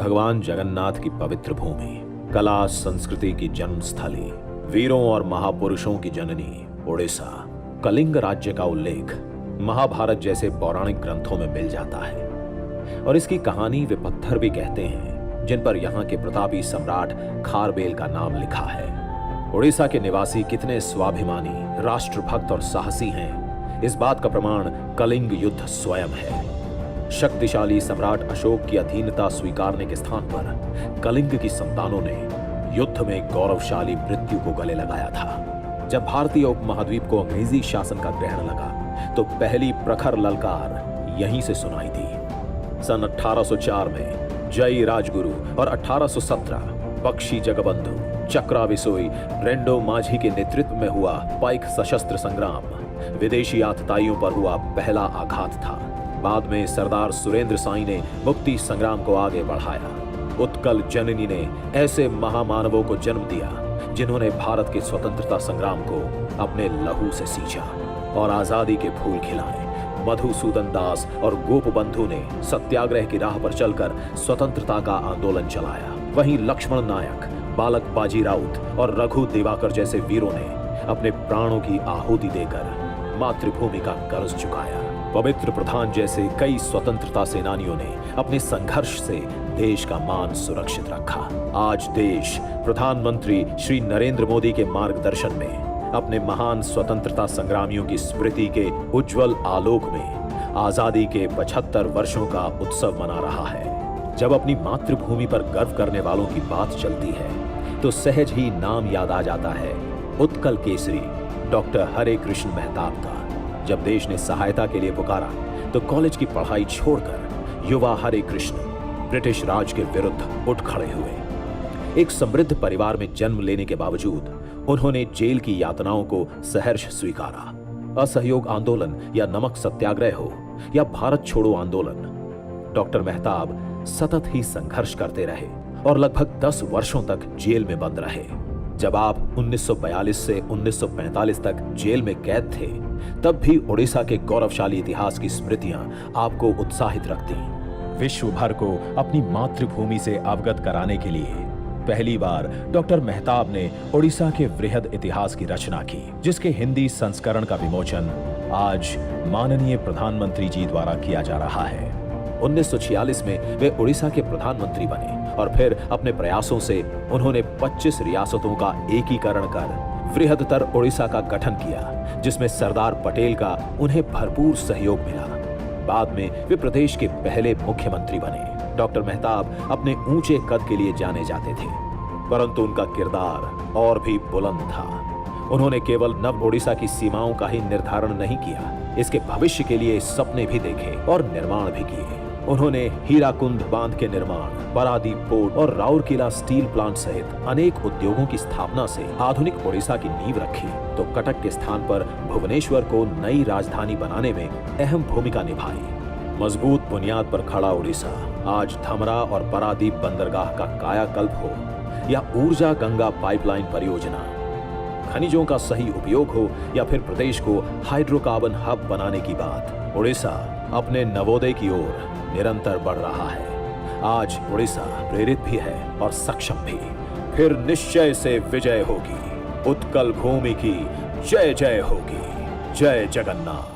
भगवान जगन्नाथ की पवित्र भूमि, कला संस्कृति की जन्मस्थली, वीरों और महापुरुषों की जननी ओडिशा। कलिंग राज्य का उल्लेख महाभारत जैसे पौराणिक ग्रंथों में मिल जाता है और इसकी कहानी वे पत्थर भी कहते हैं जिन पर यहाँ के प्रतापी सम्राट खारबेल का नाम लिखा है। ओडिशा के निवासी कितने स्वाभिमानी, राष्ट्रभक्त और साहसी हैं, इस बात का प्रमाण कलिंग युद्ध स्वयं है। शक्तिशाली सम्राट अशोक की अधीनता स्वीकारने के स्थान पर कलिंग की संतानों ने युद्ध में गौरवशाली मृत्यु को गले लगाया था। जब भारतीय उपमहाद्वीप को अंग्रेजी शासन का ग्रहण लगा तो पहली प्रखर ललकार यहीं से सुनाई दी। सन 1804 में जय राजगुरु और 1817 बख्शी जगबंधु, चक्रा बिसोई, रेंडो माझी के नेतृत्व में हुआ पाइक सशस्त्र संग्राम विदेशी आतताइयों पर हुआ पहला आघात था। बाद में सरदार सुरेंद्र साई ने मुक्ति संग्राम को आगे बढ़ाया। उत्कल जननी ने ऐसे महामानवों को जन्म दिया जिन्होंने भारत के स्वतंत्रता संग्राम को अपने लहू से सींचा और आजादी के फूल खिलाए। मधुसूदन दास और गोपबंधु ने सत्याग्रह की राह पर चलकर स्वतंत्रता का आंदोलन चलाया। वहीं लक्ष्मण नायक, बालक बाजी राउत और रघु दिवाकर जैसे वीरों ने अपने प्राणों की आहुति देकर मातृभूमि का कर्ज चुकाया। पवित्र प्रधान जैसे कई स्वतंत्रता सेनानियों ने अपने संघर्ष से देश का मान सुरक्षित रखा। आज देश प्रधानमंत्री श्री नरेंद्र मोदी के मार्गदर्शन में अपने महान स्वतंत्रता संग्रामियों की स्मृति के उज्जवल आलोक में आजादी के 75 वर्षों का उत्सव मना रहा है। जब अपनी मातृभूमि पर गर्व करने वालों की बात चलती है तो सहज ही नाम याद आ जाता है उत्कल केसरी डॉक्टर हरे कृष्ण मेहताब का। जब देश ने सहायता के लिए पुकारा तो कॉलेज की पढ़ाई छोड़कर युवा हरे कृष्ण ब्रिटिश राज के विरुद्ध उठ खड़े हुए। एक समृद्ध परिवार में जन्म लेने के बावजूद उन्होंने जेल की यातनाओं को सहर्ष स्वीकारा। असहयोग आंदोलन या नमक सत्याग्रह हो या भारत छोड़ो आंदोलन, डॉक्टर मेहताब सतत ही संघर्ष करते रहे और लगभग 10 वर्षों तक जेल में बंद रहे। जब आप 1942 से 1945 तक जेल में कैद थे तब भी ओडिशा के गौरवशाली इतिहास की स्मृतियां आपको उत्साहित रखती। विश्व भर को अपनी मातृभूमि से अवगत कराने के लिए पहली बार डॉक्टर मेहताब ने ओडिशा के वृहद इतिहास की रचना की, जिसके हिंदी संस्करण का विमोचन आज माननीय प्रधानमंत्री जी द्वारा किया जा रहा है। 1946 में वे ओडिशा के प्रधानमंत्री बने और फिर अपने प्रयासों से उन्होंने 25 रियासतों का एकीकरण कर वृहदतर ओडिशा का गठन किया, जिसमें सरदार पटेल का उन्हें भरपूर सहयोग मिला। बाद में वे प्रदेश के पहले मुख्यमंत्री बने। डॉक्टर मेहताब अपने ऊंचे कद के लिए जाने जाते थे, परंतु उनका किरदार और भी बुलंद था। उन्होंने केवल नव ओडिशा की सीमाओं का ही निर्धारण नहीं किया, इसके भविष्य के लिए सपने भी देखे और निर्माण भी किए। उन्होंने हीराकुंड बांध के निर्माण, पारादीप पोर्ट और राउरकेला स्टील प्लांट सहित अनेक उद्योगों की स्थापना से आधुनिक ओडिशा की नींव रखी, तो कटक के स्थान पर भुवनेश्वर को नई राजधानी बनाने में अहम भूमिका निभाई। मजबूत बुनियाद पर खड़ा ओडिशा आज धमरा और पारादीप बंदरगाह का कायाकल्प हो या ऊर्जा गंगा पाइपलाइन परियोजना, खनिजों का सही उपयोग हो या फिर प्रदेश को हाइड्रोकार्बन हब बनाने की बात, ओडिशा अपने नवोदय की ओर निरंतर बढ़ रहा है। आज ओडिशा प्रेरित भी है और सक्षम भी। फिर निश्चय से विजय होगी। उत्कल भूमि की जय जय होगी। जय जगन्नाथ।